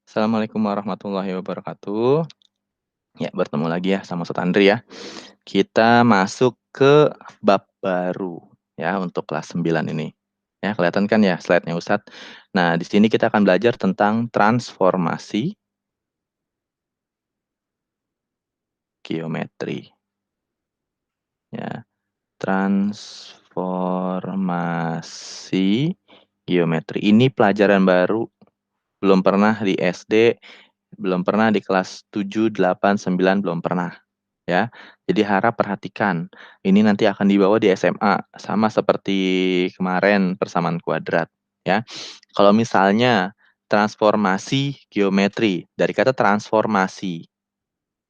Assalamualaikum warahmatullahi wabarakatuh. Ya, bertemu lagi ya sama Ustadz Andri ya. Kita masuk ke bab baru ya untuk kelas 9 ini. Ya, kelihatan kan ya slide-nya Ustadz. Nah, di sini kita akan belajar tentang transformasi geometri. Ya, transformasi geometri. Ini pelajaran baru, belum pernah di SD, belum pernah di kelas 7, 8, 9, belum pernah. Ya, jadi harap perhatikan, ini nanti akan dibawa di SMA, sama seperti kemarin persamaan kuadrat, ya. Kalau misalnya transformasi geometri, dari kata transformasi,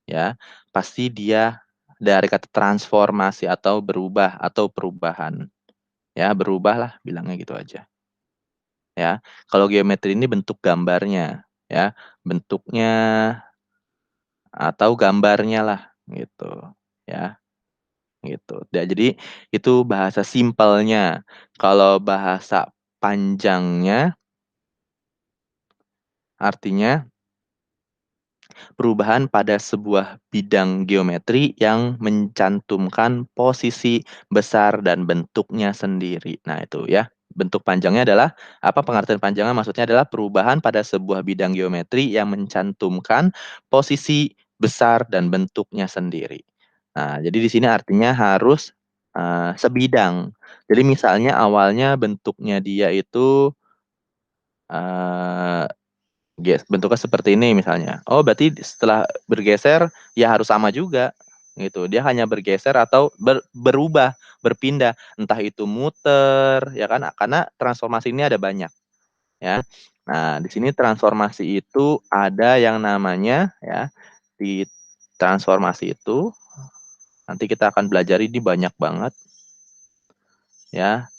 ya, pasti dia dari kata transformasi atau berubah atau perubahan, ya, berubah lah bilangnya gitu aja, ya. Kalau geometri ini bentuk gambarnya, ya, bentuknya atau gambarnya lah, gitu, ya. Gitu. Jadi itu bahasa simpelnya. Kalau bahasa panjangnya artinya perubahan pada sebuah bidang geometri yang mencantumkan posisi besar dan bentuknya sendiri. Nah, itu ya. Bentuk panjangnya adalah apa, pengertian panjangnya maksudnya adalah perubahan pada sebuah bidang geometri yang mencantumkan posisi besar dan bentuknya sendiri. Nah, jadi di sini artinya harus sebidang. Jadi misalnya awalnya bentuknya dia itu eh, bentuknya seperti ini misalnya. Oh, berarti setelah bergeser ya harus sama juga gitu. Dia hanya bergeser atau berubah, berpindah, entah itu muter ya kan, karena transformasi ini ada banyak ya. Nah, di sini transformasi itu ada yang namanya ya, di transformasi itu nanti kita akan belajar ini banyak banget ya.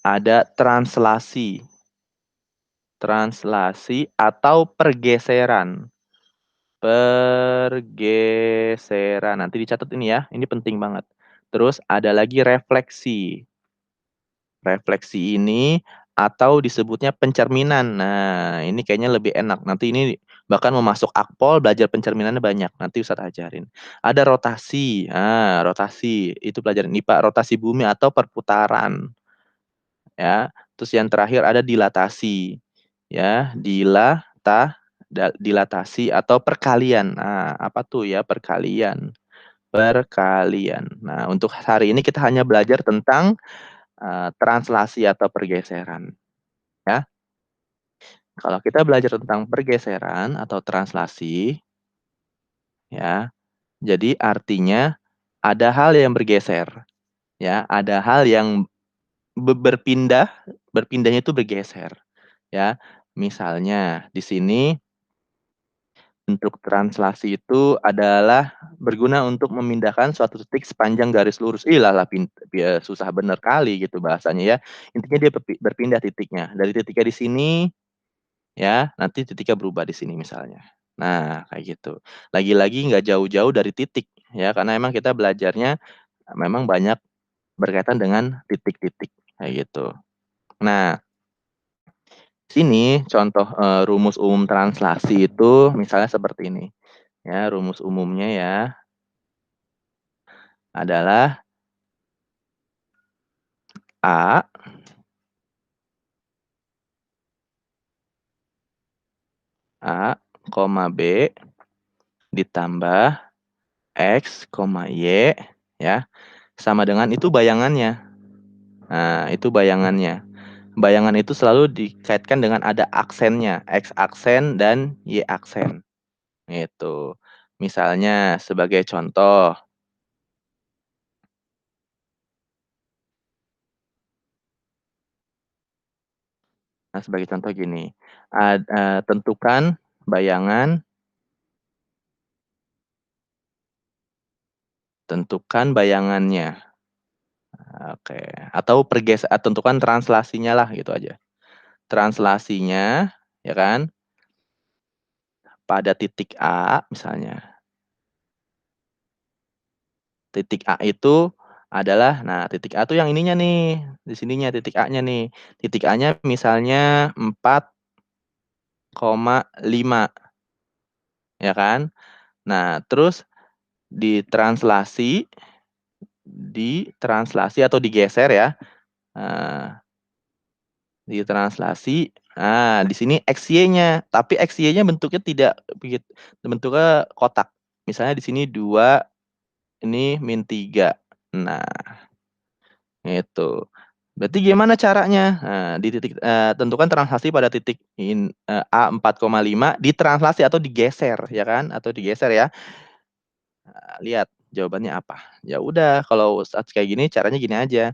Ada translasi, translasi atau pergeseran. Pergeseran, nanti dicatat ini ya, ini penting banget. Terus ada lagi refleksi. Refleksi ini atau disebutnya pencerminan. Nah, ini kayaknya lebih enak. Nanti ini bahkan mau masuk akpol belajar pencerminannya banyak. Nanti Ustadz ajarin. Ada rotasi. Nah, rotasi itu pelajaran IPA, rotasi bumi atau perputaran. Ya. Terus yang terakhir ada dilatasi. Ya, dilatasi atau perkalian. Nah, apa tuh ya perkalian? Perkalian. Nah, untuk hari ini kita hanya belajar tentang translasi atau pergeseran, ya. Kalau kita belajar tentang pergeseran atau translasi, ya, jadi artinya ada hal yang bergeser, ya, ada hal yang berpindah, berpindahnya itu bergeser, ya. Misalnya di sini bentuk translasi itu adalah berguna untuk memindahkan suatu titik sepanjang garis lurus. Ih lah, susah bener kali gitu bahasanya ya. Intinya dia berpindah titiknya. Dari titiknya di sini ya, nanti titiknya berubah di sini misalnya. Nah, kayak gitu. Lagi-lagi nggak jauh-jauh dari titik ya, karena emang kita belajarnya memang banyak berkaitan dengan titik-titik kayak gitu. Nah, sini contoh rumus umum translasi itu misalnya seperti ini. Ya, rumus umumnya ya adalah A A, B ditambah X, Y ya, sama dengan itu bayangannya. Nah, itu bayangannya. Bayangan itu selalu dikaitkan dengan ada aksennya, X aksen dan Y aksen. Itu. Misalnya sebagai contoh, nah sebagai contoh gini, tentukan bayangan, tentukan bayangannya. Oke, atau tentukan translasinya lah gitu aja. Translasinya ya kan pada titik A misalnya. Titik A itu adalah, nah titik A tuh yang ininya nih, di sininya titik A-nya nih. Titik A-nya misalnya 4 5, ya kan? Nah, terus ditranslasi ditranslasi atau digeser ya, eee, ditranslasi, di sini XY-nya, tapi XY-nya bentuknya tidak bentuknya kotak. Misalnya di sini 2, ini -3. Nah, itu. Berarti gimana caranya? Nah, di titik tentukan translasi pada titik A 4,5 ditranslasi atau digeser, ya kan, atau digeser ya. Lihat jawabannya apa. Ya udah kalau saat kayak gini caranya gini aja,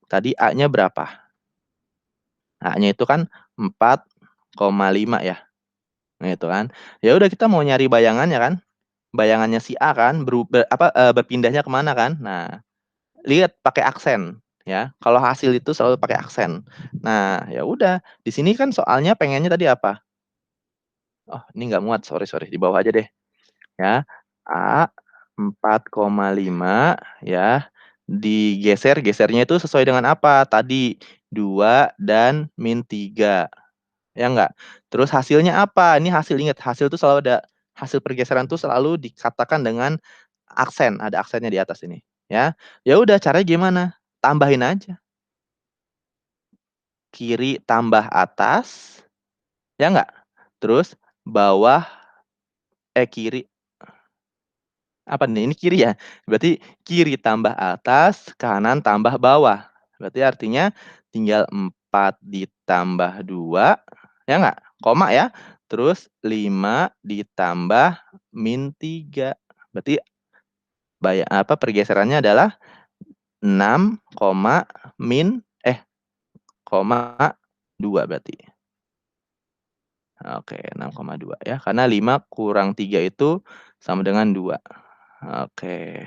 tadi A-nya berapa? A-nya itu kan 4,5 ya. Nah itu kan. Ya udah kita mau nyari bayangannya kan, bayangannya si A kan berpindahnya ke mana kan. Nah, lihat pakai aksen ya, kalau hasil itu selalu pakai aksen. Nah, ya udah, di sini kan soalnya pengennya tadi apa? Oh, ini nggak muat, sorry sorry, di bawah aja deh, ya. A 4,5 ya, digeser, gesernya itu sesuai dengan apa? Tadi 2 dan -3, ya nggak? Terus hasilnya apa? Ini hasil, ingat hasil itu selalu ada hasil pergeseran tuh selalu dikatakan dengan aksen, ada aksennya di atas ini, ya. Ya udah caranya gimana? Tambahin aja, kiri tambah atas, ya nggak? Terus bawah kiri apa nih? Ini kiri ya? Berarti kiri tambah atas, kanan tambah bawah. Berarti artinya tinggal 4 ditambah 2, ya nggak? Koma ya. Terus 5 ditambah -3. Berarti pergeserannya adalah 6, koma 2 berarti. Oke, 6,2 ya, karena 5 kurang 3 itu sama dengan 2. Oke.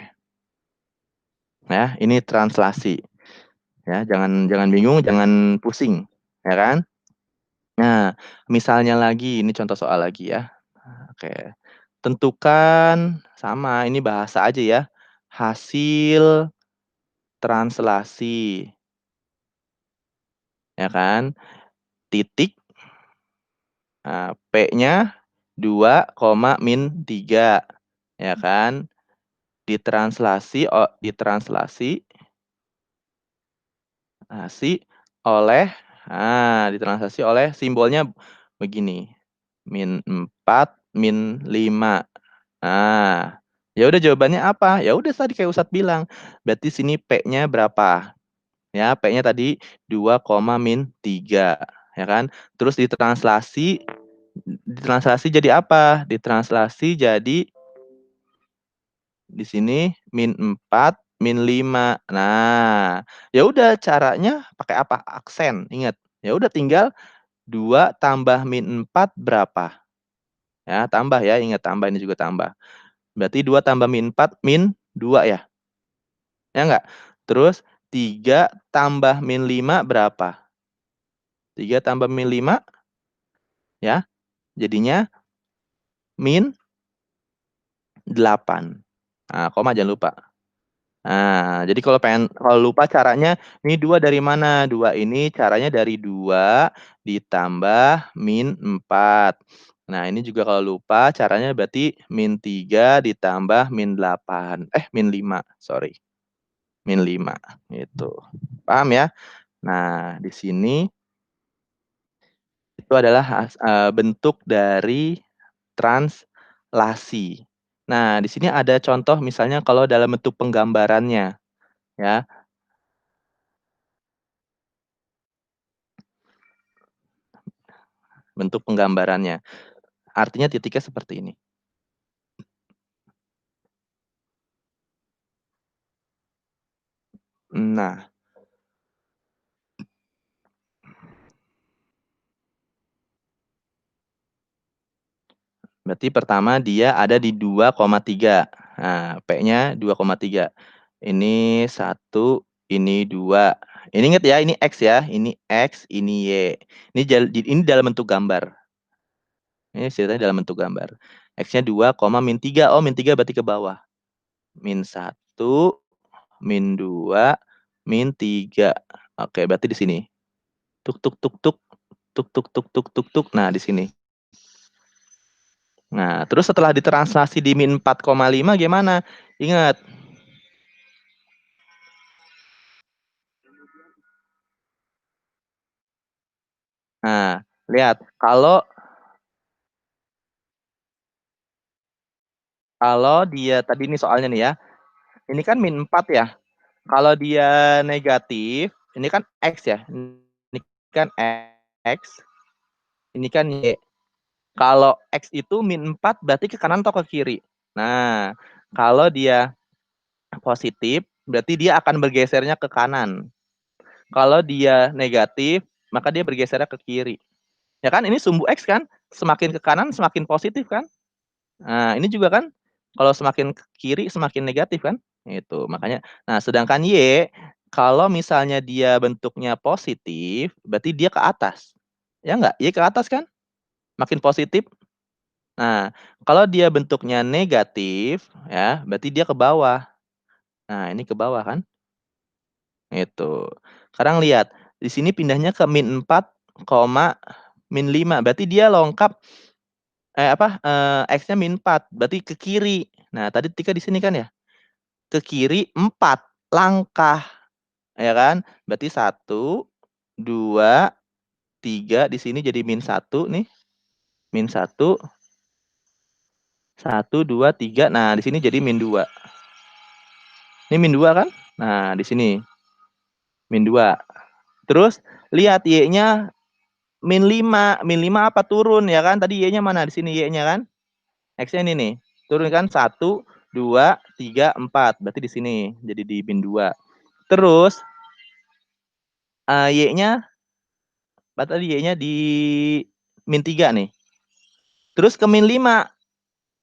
Ya, ini translasi, ya, jangan jangan bingung, jangan pusing, ya kan? Nah, misalnya lagi, ini contoh soal lagi ya. Oke. Tentukan sama, ini bahasa aja ya, hasil translasi, ya kan? Titik, P-nya 2, -3, ya kan? Ditranslasi ditranslasi oleh simbolnya begini, -4, -5. Nah, ya udah jawabannya apa? Ya udah tadi kayak Ustadz bilang, berarti sini P-nya berapa? Ya, P-nya tadi 2, -3, ya kan. Terus ditranslasi jadi apa? Ditranslasi jadi di sini -4, -5. Nah, ya udah caranya pakai apa? Aksen, ingat. Ya udah tinggal 2 tambah -4 berapa? Ya, tambah ya, ingat tambah, ini juga tambah. Berarti 2 tambah -4, -2 ya? Ya nggak? Terus 3 tambah -5 berapa? 3 tambah -5 ya, jadinya -8. Nah, koma jangan lupa. Nah, jadi kalau lupa caranya, ini 2 dari mana? 2 ini caranya dari 2 ditambah -4. Nah, ini juga kalau lupa caranya berarti -3 ditambah -8, -5, sorry, -5, gitu. Paham ya? Nah, di sini itu adalah bentuk dari translasi. Nah, di sini ada contoh misalnya kalau dalam bentuk penggambarannya, ya, bentuk penggambarannya. Artinya titiknya seperti ini. Nah, berarti pertama dia ada di 2,3. Nah, P-nya 2,3. Ini 1, ini 2. Ini ingat ya, ini X ya, ini X, ini Y. Ini dalam bentuk gambar. Ini ceritanya dalam bentuk gambar. X-nya 2, -3. Oh, -3 berarti ke bawah. -1, -2, -3. Oke, berarti di sini. Tuk tuk tuk tuk, tuk tuk tuk tuk tuk tuk. Nah, di sini. Nah, terus setelah ditranslasi di -4,5 gimana? Ingat. Nah, lihat, kalau kalau dia tadi nih soalnya nih ya, ini kan -4 ya. Kalau dia negatif, ini kan X ya, ini kan X, ini kan Y. Kalau X itu -4 berarti ke kanan atau ke kiri? Nah, kalau dia positif, berarti dia akan bergesernya ke kanan. Kalau dia negatif, maka dia bergesernya ke kiri. Ya kan, ini sumbu X kan, semakin ke kanan semakin positif kan? Nah, ini juga kan, kalau semakin ke kiri semakin negatif kan? Itu, makanya sedangkan Y, kalau misalnya dia bentuknya positif, berarti dia ke atas. Ya nggak? Y ke atas kan? Makin positif. Nah, kalau dia bentuknya negatif, ya, berarti dia ke bawah. Nah, ini ke bawah kan? Itu. Sekarang lihat, di sini pindahnya ke -4, -5, berarti dia lengkap X-nya -4, berarti ke kiri. Nah, tadi Tika di sini kan ya? Ke kiri 4 langkah, ya kan? Berarti 1, 2, 3 di sini jadi -1 nih, -1, 1, 2, 3. Nah, di sini jadi -2. Ini -2 kan? Nah, di sini -2. Terus lihat Y-nya -5, -5 apa turun ya kan? Tadi Y-nya mana? Di sini Y-nya kan? X-nya ini nih. Turun kan 1, 2, 3, 4. Berarti di sini jadi di -2. Terus Y-nya tadi Y-nya di -3 nih. Terus ke -5.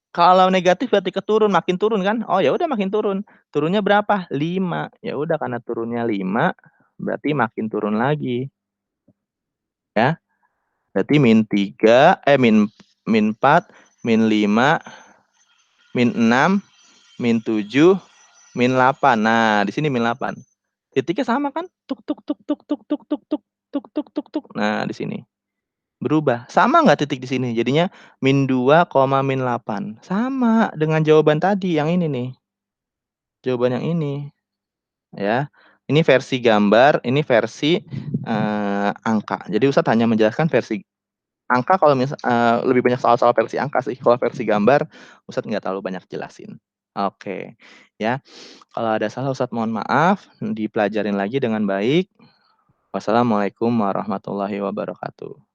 Kalau negatif berarti keturun, makin turun kan? Oh ya udah makin turun. Turunnya berapa? 5. Ya udah karena turunnya 5, berarti makin turun lagi, ya. Berarti -3, -4, -5, -6, -7, -8. Nah, di sini -8. Titiknya sama kan? Tuk tuk tuk tuk tuk tuk tuk tuk tuk tuk tuk tuk. Nah, di sini. Berubah. Sama nggak titik di sini? Jadinya -2, -8. Sama dengan jawaban tadi yang ini nih. Jawaban yang ini, ya. Ini versi gambar, ini versi, angka. Jadi Ustadz hanya menjelaskan versi angka kalau lebih banyak soal-soal versi angka sih. Kalau versi gambar, Ustadz nggak terlalu banyak jelasin. Oke, ya. Kalau ada salah Ustadz mohon maaf, dipelajarin lagi dengan baik. Wassalamualaikum warahmatullahi wabarakatuh.